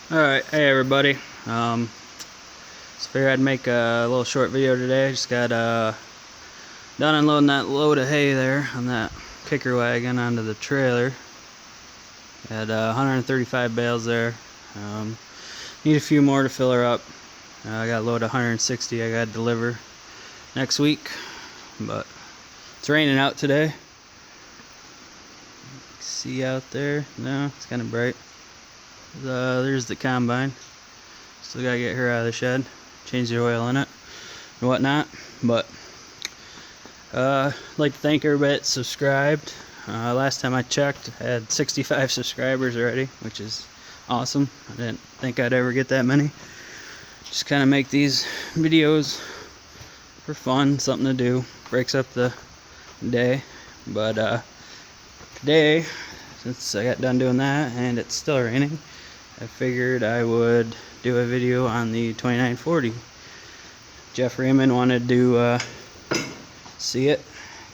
Alright, hey everybody. Just figured I'd make a little short video today. Just got done unloading that load of hay there on that kicker wagon onto the trailer. Had 135 bales there. Need a few more to fill her up. I got a load of 160 I got to deliver next week. But it's raining out today. See out there? No, it's kind of bright. There's the combine. Still gotta get her out of the shed, change the oil in it and whatnot. But I'd like to thank everybody that subscribed. Last time I checked, I had 65 subscribers already, which is awesome. I didn't think I'd ever get that many. Just kind of make these videos for fun, something to do, breaks up the day. But today, since I got done doing that and it's still raining, I figured I would do a video on the 2940. Jeff Raymond wanted to see it,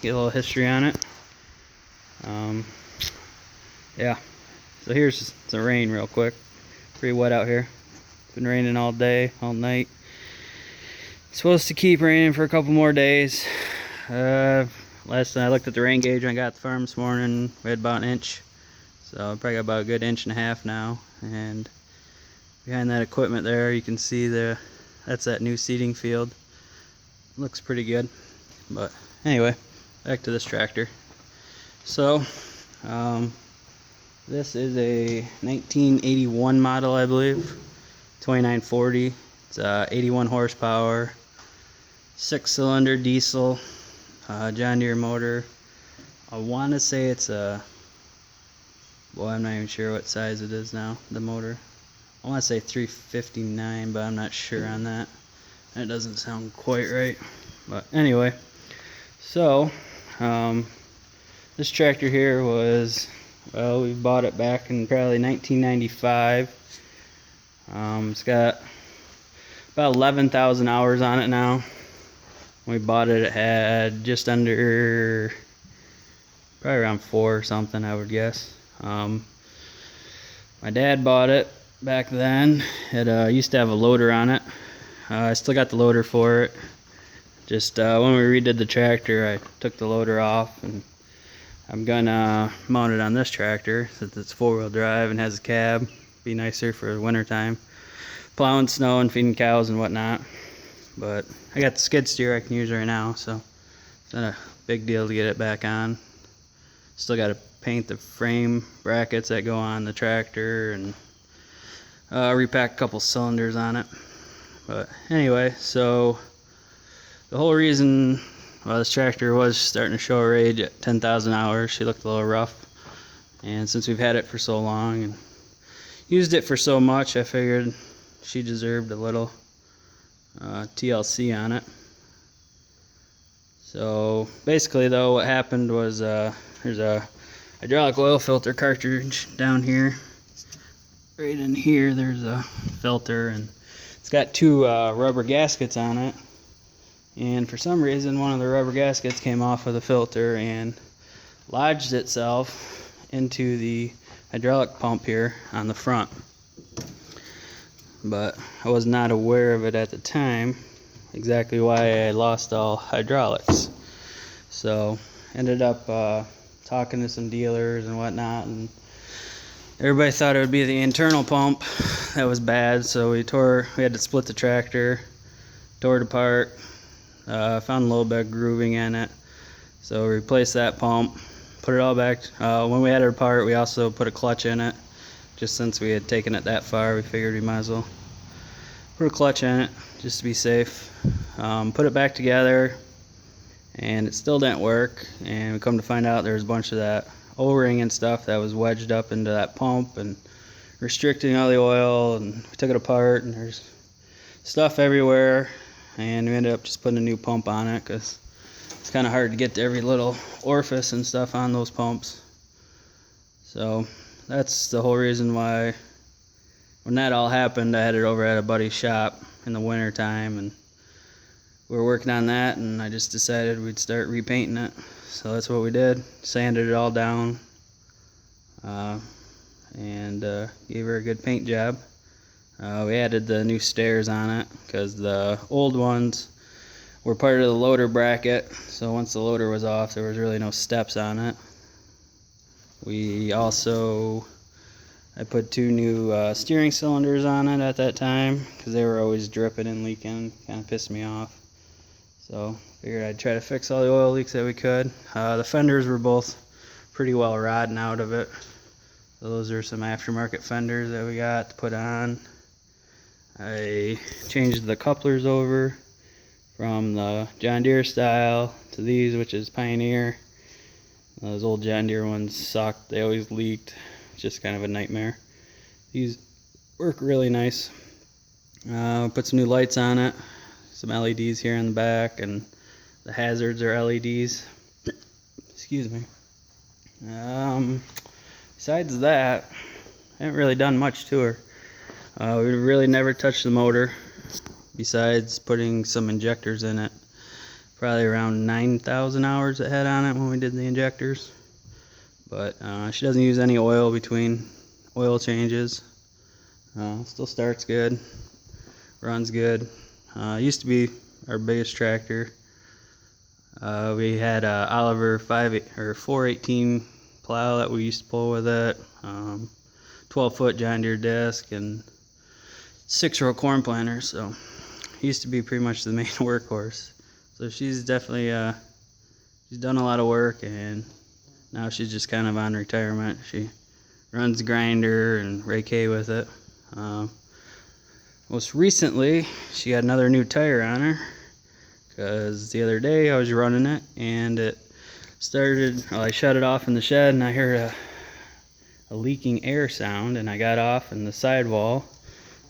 get a little history on it. Yeah, so here's the rain real quick. Pretty wet out here. It's been raining all day, all night. It's supposed to keep raining for a couple more days. Last time I looked at the rain gauge when I got to the farm this morning, we had about an inch. So I probably got about a good inch and a half now. And behind that equipment there, you can see that's that new seeding field. Looks pretty good. But anyway, back to this tractor. So this is a 1981 model, I believe. 2940. It's 81 horsepower, 6-cylinder diesel, John Deere motor. I want to say it's a, well, I'm not even sure what size it is now, the motor. I want to say 359, but I'm not sure on that. That doesn't sound quite right. But anyway, so this tractor here was, well, we bought it back in probably 1995. It's got about 11,000 hours on it now. When we bought it, it had just under, probably around 4 or something, I would guess. My dad bought it back then. It used to have a loader on it. I still got the loader for it. Just when we redid the tractor, I took the loader off, and I'm gonna mount it on this tractor since it's 4-wheel drive and has a cab. Be nicer for the winter time, plowing snow and feeding cows and whatnot. But I got the skid steer I can use right now, so it's not a big deal to get it back on. Still got to paint the frame brackets that go on the tractor and repack a couple cylinders on it. But anyway, so the whole reason, well, this tractor was starting to show her age at 10,000 hours. She looked a little rough, and since we've had it for so long and used it for so much, I figured she deserved a little TLC on it. So basically, though, what happened was there's a hydraulic oil filter cartridge down here. Right in here, there's a filter, and it's got 2 rubber gaskets on it. And for some reason, one of the rubber gaskets came off of the filter and lodged itself into the hydraulic pump here on the front. But I was not aware of it at the time, exactly why I lost all hydraulics. So ended up talking to some dealers and whatnot, and everybody thought it would be the internal pump that was bad. So we had to split the tractor, tore it apart, found a little bit of grooving in it, so we replaced that pump, put it all back. When we had it apart, we also put a clutch in it. Just since we had taken it that far, we figured we might as well put a clutch in it just to be safe. Put it back together, and it still didn't work. And we come to find out there was a bunch of that O-ring and stuff that was wedged up into that pump and restricting all the oil. And we took it apart, and there's stuff everywhere. And we ended up just putting a new pump on it because it's kind of hard to get to every little orifice and stuff on those pumps. So that's the whole reason why, when that all happened, I had it over at a buddy's shop in the winter time, and we were working on that, and I just decided we'd start repainting it. So that's what we did. Sanded it all down and gave her a good paint job. We added the new stairs on it because the old ones were part of the loader bracket, so once the loader was off there was really no steps on it. I put 2 new steering cylinders on it at that time because they were always dripping and leaking, kind of pissed me off. So figured I'd try to fix all the oil leaks that we could. The fenders were both pretty well rotten out of it. So those are some aftermarket fenders that we got to put on. I changed the couplers over from the John Deere style to these, which is Pioneer. Those old John Deere ones sucked. They always leaked. It's just kind of a nightmare. These work really nice. Put some new lights on it. Some LEDs here in the back, and the hazards are LEDs. Excuse me. Besides that, I haven't really done much to her. We really never touched the motor besides putting some injectors in it. Probably around 9,000 hours it had on it when we did the injectors. But she doesn't use any oil between oil changes. Still starts good, runs good. Used to be our biggest tractor. We had a Oliver 418 plow that we used to pull with it. 12-foot John Deere disc and 6-row corn planter. So used to be pretty much the main workhorse. So she's definitely she's done a lot of work, and now she's just kind of on retirement. She runs the grinder and rake hay with it. Most recently, she got another new tire on her because the other day I was running it and it started. Well, I shut it off in the shed and I heard a leaking air sound, and I got off, and the sidewall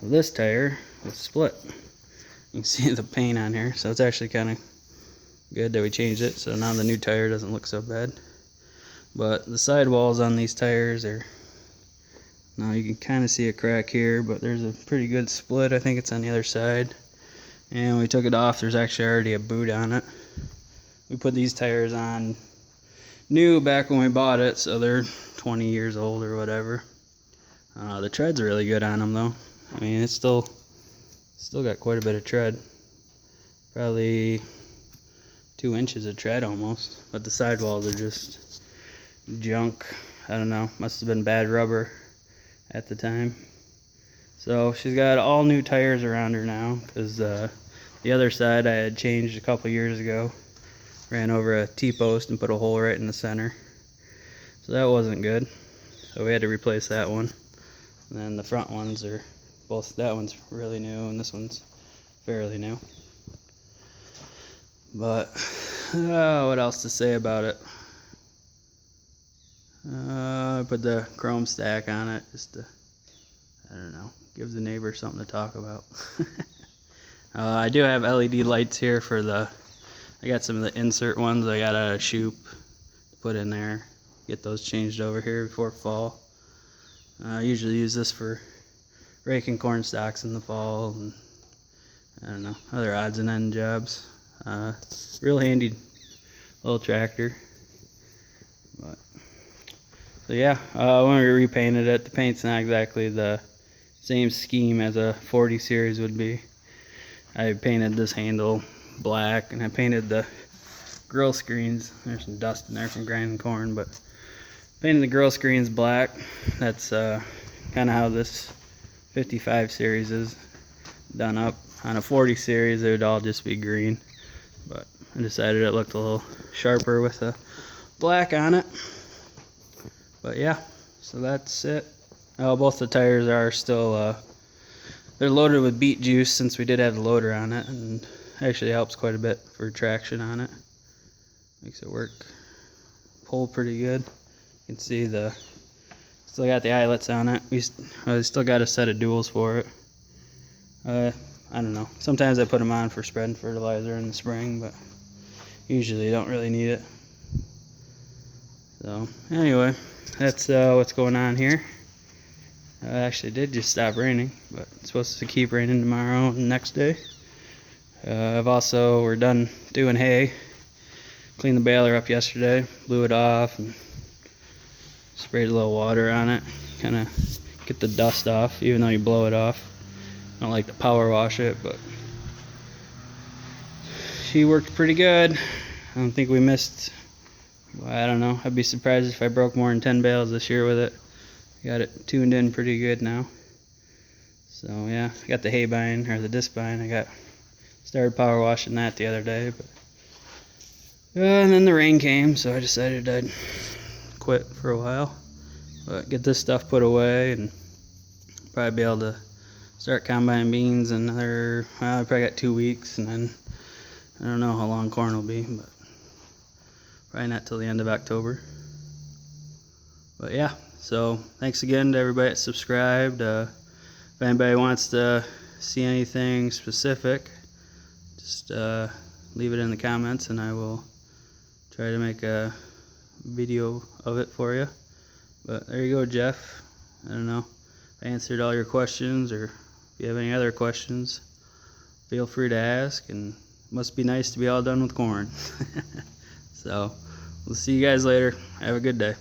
of this tire was split. You can see the paint on here, so it's actually kind of good that we changed it, so now the new tire doesn't look so bad. But the sidewalls on these tires are, now you can kind of see a crack here, but there's a pretty good split. I think it's on the other side. And when we took it off, there's actually already a boot on it. We put these tires on new back when we bought it, so they're 20 years old or whatever. The tread's really good on them though. I mean, it's still got quite a bit of tread. Probably 2 inches of tread almost, but the sidewalls are just junk. I don't know, must have been bad rubber at the time. So she's got all new tires around her now because the other side I had changed a couple years ago. Ran over a T-post and put a hole right in the center, so that wasn't good, so we had to replace that one. And then the front ones are both, that one's really new and this one's fairly new. But what else to say about it? I put the chrome stack on it just to, I don't know, give the neighbor something to talk about. I do have LED lights here for I got some of the insert ones I got out of Shoop to put in there. Get those changed over here before fall. I usually use this for raking corn stalks in the fall and I don't know, other odds and end jobs. Real handy little tractor. But so yeah, when we repainted it, the paint's not exactly the same scheme as a 40 series would be. I painted this handle black and I painted the grill screens. There's some dust in there from grinding corn, but painted the grill screens black. That's kind of how this 55 series is done up. On a 40 series it would all just be green, but I decided it looked a little sharper with the black on it. But yeah, so that's it. Both the tires are still they're loaded with beet juice since we did have the loader on it, and actually helps quite a bit for traction on it. Makes it work, pull pretty good. You can see still got the eyelets on it. We still got a set of duals for it. I don't know, sometimes I put them on for spreading fertilizer in the spring, but usually don't really need it. So anyway, that's what's going on here. It actually did just stop raining, but it's supposed to keep raining tomorrow and the next day. We're done doing hay. Cleaned the baler up yesterday, blew it off, and sprayed a little water on it. Kind of get the dust off, even though you blow it off. don't like to power wash it, but she worked pretty good. I don't think we missed, I don't know, I'd be surprised if I broke more than 10 bales this year with it. Got it tuned in pretty good now. So yeah, I got the hay bind, or the disc bind. I started power washing that the other day, but and then the rain came, so I decided I'd quit for a while. But get this stuff put away and probably be able to start combining beans in another, well, I probably got 2 weeks, and then I don't know how long corn will be, but probably not till the end of October. But yeah, so thanks again to everybody that subscribed. If anybody wants to see anything specific, just leave it in the comments and I will try to make a video of it for you. But there you go, Jeff. I don't know if I answered all your questions, or if you have any other questions, feel free to ask. And it must be nice to be all done with corn. So we'll see you guys later. Have a good day.